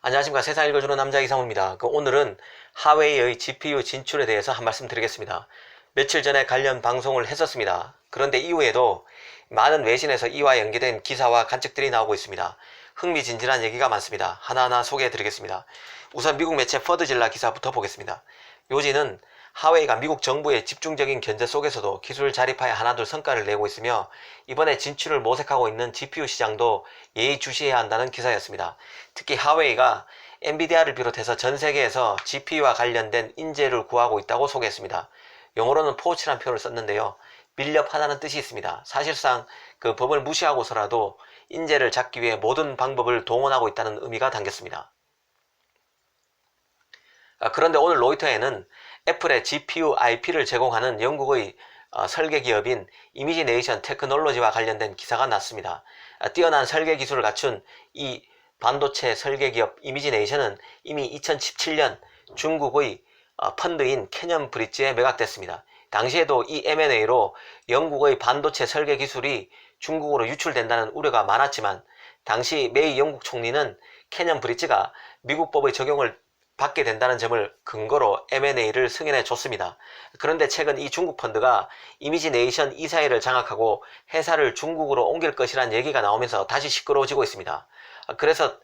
안녕하십니까. 세상 읽어주는 남자 이상우입니다. 오늘은 하웨이의 GPU 진출에 대해서 한 말씀 드리겠습니다. 며칠 전에 관련 방송을 했었습니다. 그런데 이후에도 많은 외신에서 이와 연계된 기사와 관측들이 나오고 있습니다. 흥미진진한 얘기가 많습니다. 하나하나 소개해 드리겠습니다. 우선 미국 매체 퍼드질라 기사부터 보겠습니다. 요지는 하웨이가 미국 정부의 집중적인 견제 속에서도 기술 자립하에 하나둘 성과를 내고 있으며 이번에 진출을 모색하고 있는 GPU 시장도 예의주시해야 한다는 기사였습니다. 특히 하웨이가 엔비디아를 비롯해서 전 세계에서 GPU와 관련된 인재를 구하고 있다고 소개했습니다. 영어로는 포치라는 표현을 썼는데요. 밀렵하다는 뜻이 있습니다. 사실상 그 법을 무시하고서라도 인재를 잡기 위해 모든 방법을 동원하고 있다는 의미가 담겼습니다. 그런데 오늘 로이터에는 애플의 GPU IP를 제공하는 영국의 설계 기업인 이미지네이션 테크놀로지와 관련된 기사가 났습니다. 뛰어난 설계 기술을 갖춘 이 반도체 설계 기업 이미지네이션은 이미 2017년 중국의 펀드인 캐년 브릿지에 매각됐습니다. 당시에도 이 M&A로 영국의 반도체 설계 기술이 중국으로 유출된다는 우려가 많았지만 당시 메이 영국 총리는 캐년 브릿지가 미국 법의 적용을 받게 된다는 점을 근거로 M&A를 승인해 줬습니다. 그런데 최근 이 중국 펀드가 이미지네이션 이사회를 장악하고 회사를 중국으로 옮길 것이란 얘기가 나오면서 다시 시끄러워지고 있습니다. 그래서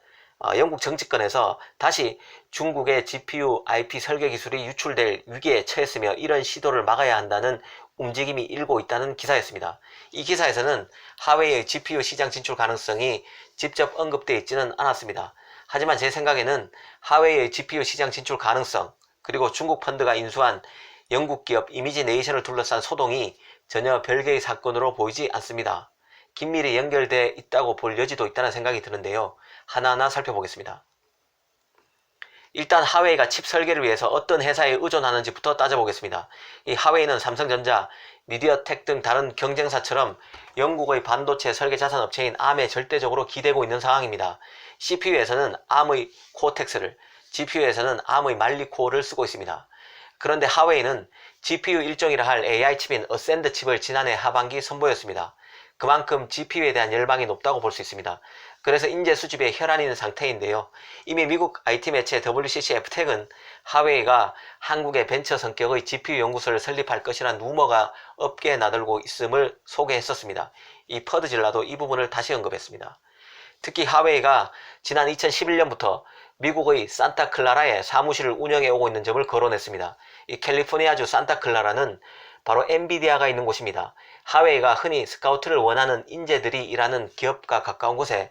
영국 정치권에서 다시 중국의 GPU IP 설계 기술이 유출될 위기에 처했으며 이런 시도를 막아야 한다는 움직임이 일고 있다는 기사였습니다. 이 기사에서는 하웨이의 GPU 시장 진출 가능성이 직접 언급되어 있지는 않았습니다. 하지만 제 생각에는 하웨이의 GPU 시장 진출 가능성, 그리고 중국 펀드가 인수한 영국 기업 이미지네이션을 둘러싼 소동이 전혀 별개의 사건으로 보이지 않습니다. 긴밀히 연결되어 있다고 볼 여지도 있다는 생각이 드는데요. 하나하나 살펴보겠습니다. 일단 하웨이가 칩 설계를 위해서 어떤 회사에 의존하는지부터 따져보겠습니다. 이 하웨이는 삼성전자, 미디어텍 등 다른 경쟁사처럼 영국의 반도체 설계 자산 업체인 ARM에 절대적으로 기대고 있는 상황입니다. CPU에서는 ARM의 코어텍스를, GPU에서는 ARM의 말리코어를 쓰고 있습니다. 그런데 하웨이는 GPU 일종이라 할 AI 칩인 어센드 칩을 지난해 하반기 선보였습니다. 그만큼 GPU에 대한 열망이 높다고 볼 수 있습니다. 그래서 인재 수집에 혈안이 있는 상태인데요. 이미 미국 IT 매체 WCCF텍은 하웨이가 한국의 벤처 성격의 GPU 연구소를 설립할 것이라는 루머가 업계에 나돌고 있음을 소개했었습니다. 이 퍼드질라도 이 부분을 다시 언급했습니다. 특히 하웨이가 지난 2011년부터 미국의 산타클라라에 사무실을 운영해 오고 있는 점을 거론했습니다. 이 캘리포니아주 산타클라라는 바로 엔비디아가 있는 곳입니다. 하웨이가 흔히 스카우트를 원하는 인재들이 일하는 기업과 가까운 곳에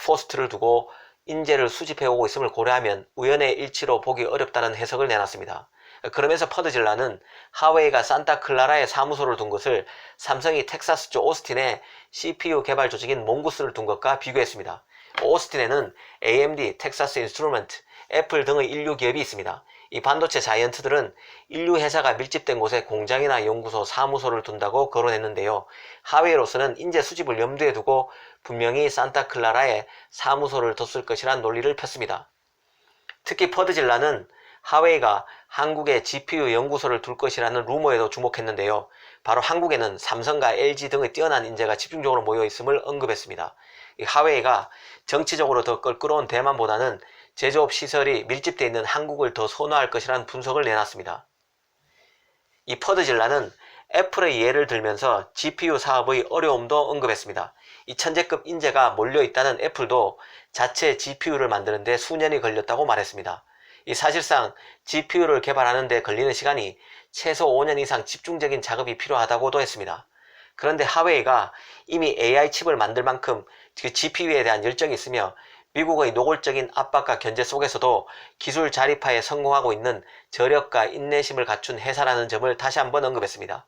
포스트를 두고 인재를 수집해 오고 있음을 고려하면 우연의 일치로 보기 어렵다는 해석을 내놨습니다. 그러면서 퍼드질라는 하웨이가 산타클라라에 사무소를 둔 것을 삼성이 텍사스주 오스틴에 CPU 개발 조직인 몽구스를 둔 것과 비교했습니다. 오스틴에는 AMD, 텍사스 인스트루먼트, 애플 등의 인류 기업이 있습니다. 이 반도체 자이언트들은 인류 회사가 밀집된 곳에 공장이나 연구소, 사무소를 둔다고 거론했는데요. 하웨이로서는 인재 수집을 염두에 두고 분명히 산타클라라에 사무소를 뒀을 것이란 논리를 폈습니다. 특히 퍼드질라는 하웨이가 한국에 GPU 연구소를 둘 것이라는 루머에도 주목했는데요. 바로 한국에는 삼성과 LG 등의 뛰어난 인재가 집중적으로 모여 있음을 언급했습니다. 이 하웨이가 정치적으로 더 껄끄러운 대만보다는 제조업 시설이 밀집되어 있는 한국을 더 선호할 것이라는 분석을 내놨습니다. 이 퍼드질라는 애플의 예를 들면서 GPU 사업의 어려움도 언급했습니다. 이 천재급 인재가 몰려있다는 애플도 자체 GPU를 만드는데 수년이 걸렸다고 말했습니다. 이 사실상 GPU를 개발하는 데 걸리는 시간이 최소 5년 이상 집중적인 작업이 필요하다고도 했습니다. 그런데 하웨이가 이미 AI 칩을 만들 만큼 GPU에 대한 열정이 있으며 미국의 노골적인 압박과 견제 속에서도 기술 자립화에 성공하고 있는 저력과 인내심을 갖춘 회사라는 점을 다시 한번 언급했습니다.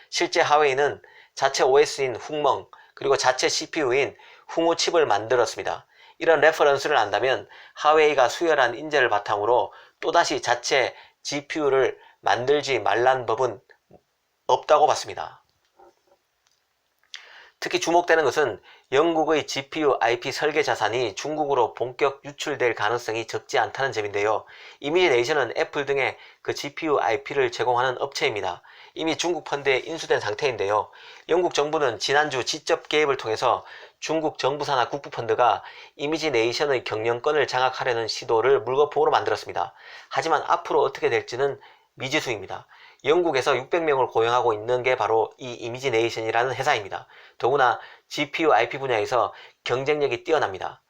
실제 하웨이는 자체 OS인 훅멍, 그리고 자체 CPU인 훅우 칩을 만들었습니다. 이런 레퍼런스를 안다면 하웨이가 수열한 인재를 바탕으로 또다시 자체 GPU를 만들지 말란 법은 없다고 봤습니다. 특히 주목되는 것은 영국의 GPU IP 설계 자산이 중국으로 본격 유출될 가능성이 적지 않다는 점인데요. 이미지네이션은 애플 등의 그 GPU IP를 제공하는 업체입니다. 이미 중국 펀드에 인수된 상태인데요. 영국 정부는 지난주 지적 개입을 통해서 중국 정부 산하 국부 펀드가 이미지 네이션의 경영권을 장악하려는 시도를 물거품으로 만들었습니다. 하지만 앞으로 어떻게 될지는 미지수입니다. 영국에서 600명을 고용하고 있는 게 바로 이 이미지 네이션이라는 회사입니다. 더구나 GPU IP 분야에서 경쟁력이 뛰어납니다.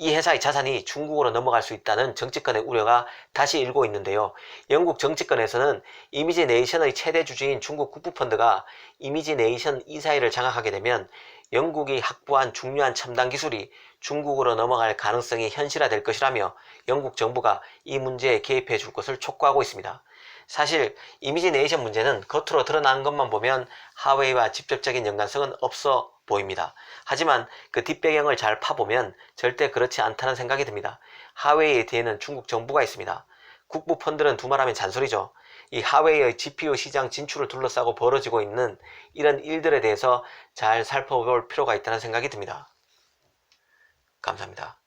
이 회사의 자산이 중국으로 넘어갈 수 있다는 정치권의 우려가 다시 일고 있는데요. 영국 정치권에서는 이미지 네이션의 최대 주주인 중국 국부펀드가 이미지 네이션 이사회를 장악하게 되면 영국이 확보한 중요한 첨단 기술이 중국으로 넘어갈 가능성이 현실화될 것이라며 영국 정부가 이 문제에 개입해 줄 것을 촉구하고 있습니다. 사실 이미지 네이션 문제는 겉으로 드러나는 것만 보면 하웨이와 직접적인 연관성은 없어 보입니다. 하지만 그 뒷배경을 잘 파보면 절대 그렇지 않다는 생각이 듭니다. 하웨이의 뒤에는 중국 정부가 있습니다. 국부 펀드는 두말하면 잔소리죠. 이 하웨이의 GPU 시장 진출을 둘러싸고 벌어지고 있는 이런 일들에 대해서 잘 살펴볼 필요가 있다는 생각이 듭니다. 감사합니다.